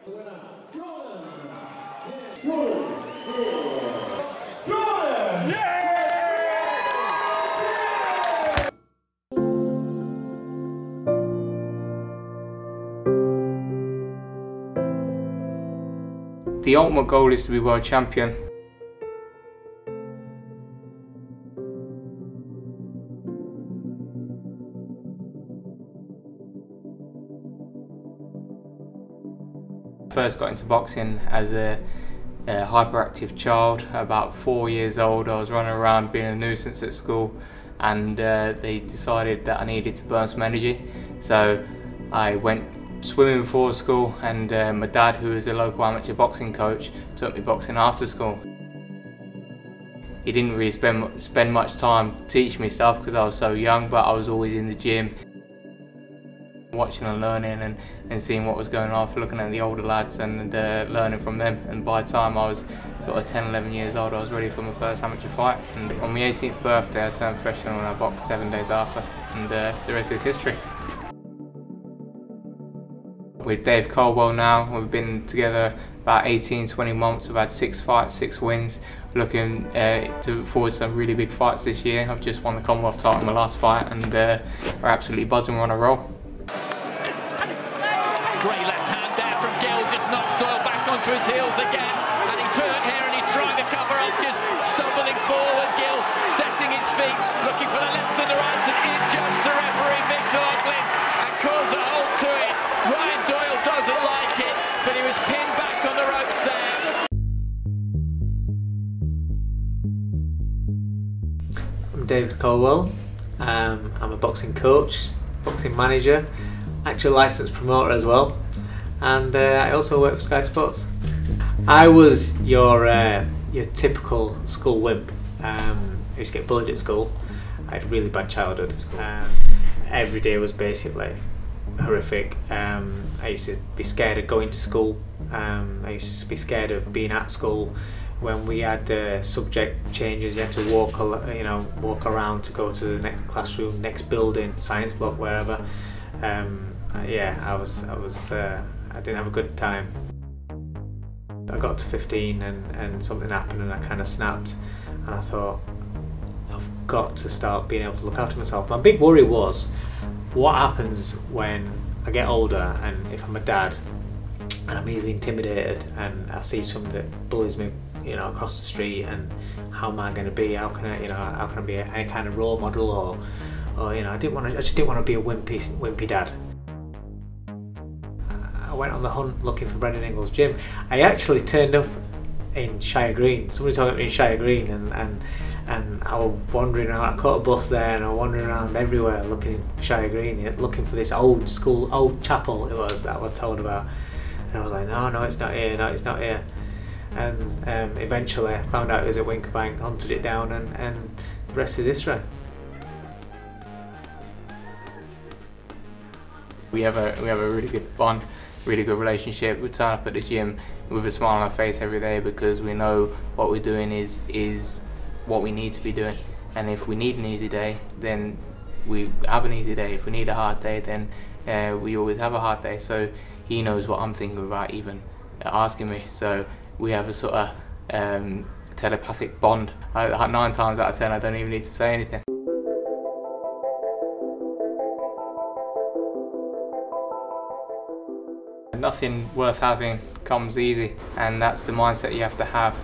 The ultimate goal is to be world champion. First got into boxing as a hyperactive child. About 4 years old, I was running around being a nuisance at school, and they decided that I needed to burn some energy. So I went swimming before school, and my dad, who was a local amateur boxing coach, took me boxing after school. He didn't really spend much time teaching me stuff because I was so young, but I was always in the gym, watching and learning and seeing what was going on, looking at the older lads and learning from them. And by the time I was sort of 10, 11 years old, I was ready for my first amateur fight. And on my 18th birthday, I turned professional and I boxed 7 days after, and the rest is history. With Dave Coldwell now, we've been together about 18-20 months. We've had 6 fights, 6 wins. Looking forward to some really big fights this year. I've just won the Commonwealth title in my last fight, and we're absolutely buzzing. We're on a roll. Great left hand there from Gill, just knocks Doyle back onto his heels again, and he's hurt here and he's trying to cover up, just stumbling forward. Gill setting his feet, looking for the left and the right, and in jumps the referee Victor Ogling and calls a halt to it. Ryan Doyle doesn't like it, but he was pinned back on the ropes there. I'm David Coldwell. I'm a boxing coach, boxing manager, actual licensed promoter as well, and I also work for Sky Sports. I was your typical school wimp. I used to get bullied at school. I had a really bad childhood. Every day was basically horrific. I used to be scared of going to school. I used to be scared of being at school. When we had subject changes, you had to walk around to go to the next classroom, next building, science block, wherever. Yeah, I didn't have a good time. I got to 15 and something happened and I kind of snapped, and I thought, I've got to start being able to look after myself. My big worry was, what happens when I get older, and if I'm a dad and I'm easily intimidated and I see somebody that bullies me, across the street, and how am I going to be? How can I be any kind of role model, or I just didn't want to be a wimpy dad. I went on the hunt looking for Brendan Ingall's gym. I actually turned up in Shire Green. Somebody told me in Shire Green, and I was wandering around. I caught a bus there, and I was wandering around everywhere looking in Shire Green, looking for this old chapel it was that I was told about. And I was like, no, it's not here. No, it's not here. And eventually I found out it was at Winkerbank, hunted it down, and the rest is history. We have a really good bond, really good relationship. We turn up at the gym with a smile on our face every day because we know what we're doing is what we need to be doing. And if we need an easy day, then we have an easy day. If we need a hard day, then we always have a hard day. So he knows what I'm thinking about even asking me. So we have a sort of telepathic bond. 9 times out of 10 I don't even need to say anything. Nothing worth having comes easy, and that's the mindset you have to have.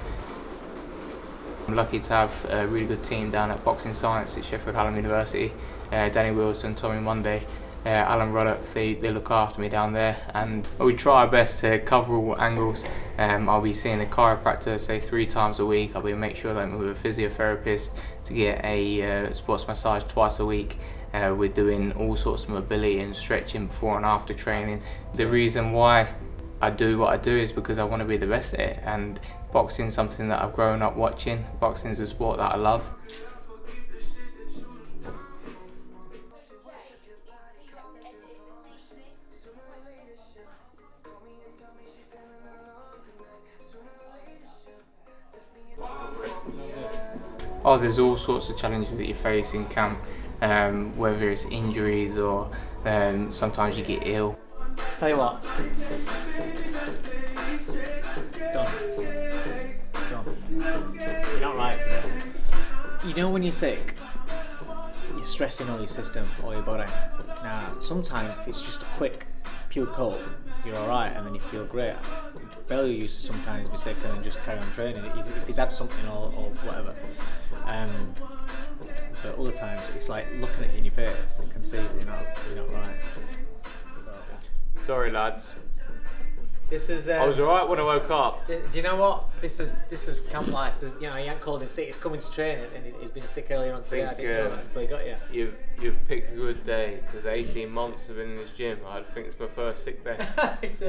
I'm lucky to have a really good team down at Boxing Science at Sheffield Hallam University. Danny Wilson, Tommy Monday, Alan Ruddock, they look after me down there, and we try our best to cover all angles. I'll be seeing a chiropractor, say 3 times a week. I'll be make sure that I'm with a physiotherapist to get a sports massage twice a week. We're doing all sorts of mobility and stretching before and after training. The reason why I do what I do is because I want to be the best at it, and boxing is something that I've grown up watching. Boxing is a sport that I love. Oh, there's all sorts of challenges that you face in camp, whether it's injuries or sometimes you get ill. Tell you what, Done. You're not right today. You know when you're sick, you're stressing all your system, all your body. Now, sometimes if it's just a quick, pure cold, you're alright and then you feel great. Bellew used to sometimes be sick and then just carry on training if he's had something or whatever. But other times it's like looking at you in your face, you can see that you're not right. Sorry lads. This is. I was alright when I woke up. Do you know what? This is kind of like, you know, he ain't called in sick. He's coming to training and he's been sick earlier on today. I didn't know that until he got here. You've picked a good day because 18 months I've been in this gym. I think it's my first sick day. It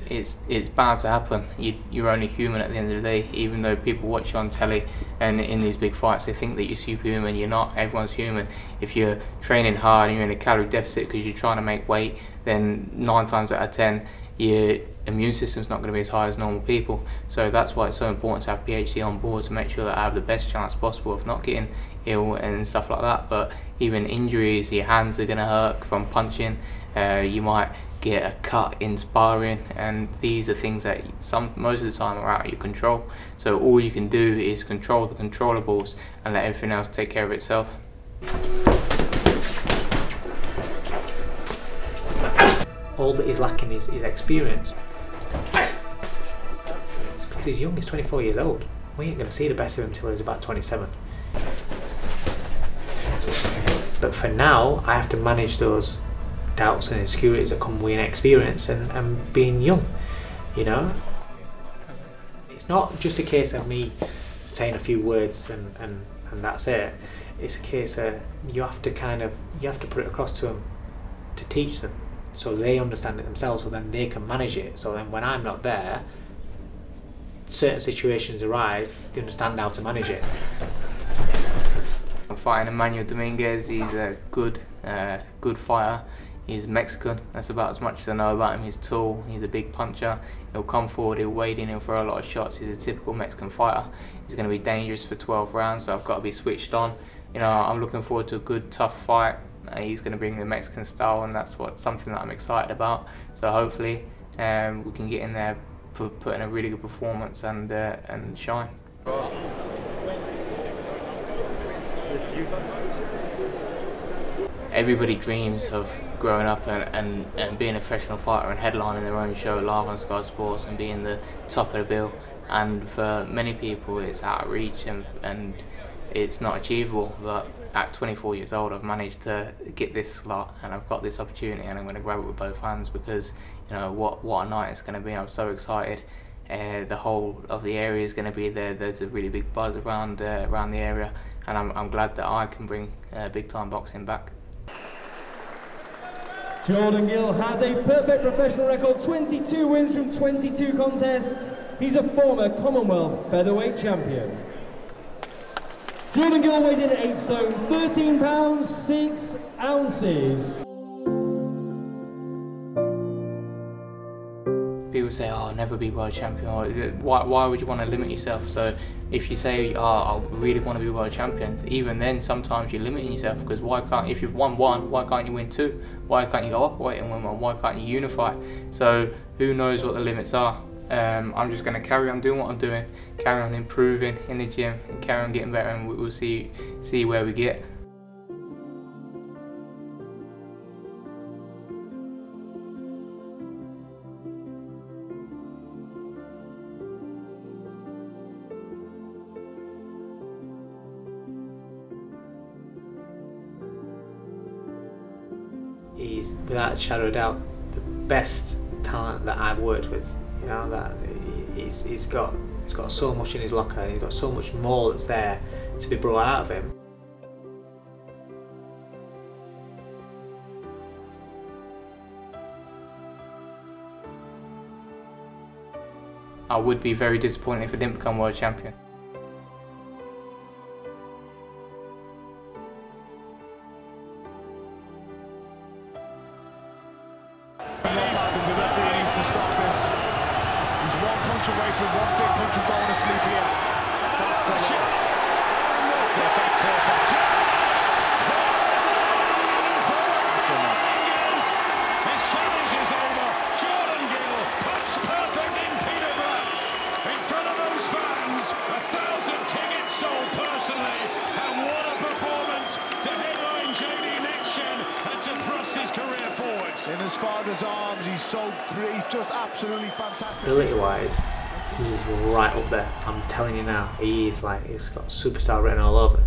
is. It's bound to happen. You're only human at the end of the day. Even though people watch you on telly and in these big fights, they think that you're superhuman. You're not. Everyone's human. If you're training hard and you're in a calorie deficit because you're trying to make weight, then 9 times out of 10 your immune system's not going to be as high as normal people. So that's why it's so important to have PhD on board to make sure that I have the best chance possible of not getting ill and stuff like that. But even injuries, your hands are going to hurt from punching, you might get a cut in sparring, and these are things that most of the time are out of your control. So all you can do is control the controllables and let everything else take care of itself. All that he's lacking is experience. It's because he's young, he's 24 years old. We ain't going to see the best of him until he's about 27. But for now, I have to manage those doubts and insecurities that come with inexperience and being young, you know? It's not just a case of me saying a few words and that's it. It's a case of you have to put it across to them to teach them so they understand it themselves, so then they can manage it. So then when I'm not there, certain situations arise, they understand how to manage it. I'm fighting Emmanuel Dominguez. He's a good fighter. He's Mexican. That's about as much as I know about him. He's tall, he's a big puncher. He'll come forward, he'll wade in, he'll throw a lot of shots. He's a typical Mexican fighter. He's going to be dangerous for 12 rounds, so I've got to be switched on. You know, I'm looking forward to a good, tough fight. He's going to bring the Mexican style, and that's something that I'm excited about. So hopefully we can get in there, put in a really good performance and shine. Everybody dreams of growing up and being a professional fighter and headlining their own show live on Sky Sports and being the top of the bill. And for many people it's out of reach and it's not achievable. But at 24 years old I've managed to get this slot and I've got this opportunity, and I'm going to grab it with both hands because, you know, what a night it's going to be. I'm so excited. The whole of the area is going to be there. There's a really big buzz around the area, and I'm glad that I can bring big time boxing back. Jordan Gill has a perfect professional record, 22 wins from 22 contests. He's a former Commonwealth Featherweight champion. Jordan Gill weighs in at 8 stone, 13 pounds, 6 ounces. People say, oh, I'll never be world champion. Or, why would you want to limit yourself? So if you say, oh, I really want to be world champion, even then sometimes you're limiting yourself, because if you've won one, why can't you win two? Why can't you go up weight and win one? Why can't you unify? So who knows what the limits are? I'm just going to carry on doing what I'm doing, carry on improving in the gym, and carry on getting better, and we'll see where we get. He's, without a shadow of doubt, the best talent that I've worked with. You know, that he's got so much in his locker, and he's got so much more that's there to be brought out of him. I would be very disappointed if I didn't become world champion. The referee needs to stop this. He's one punch away from one big punch from going to sleep here. That's the shot. That's enough. His challenge is over. in his father's arms. He's just absolutely fantastic. Ability-wise, he's right up there. I'm telling you now, he's got superstar written all over.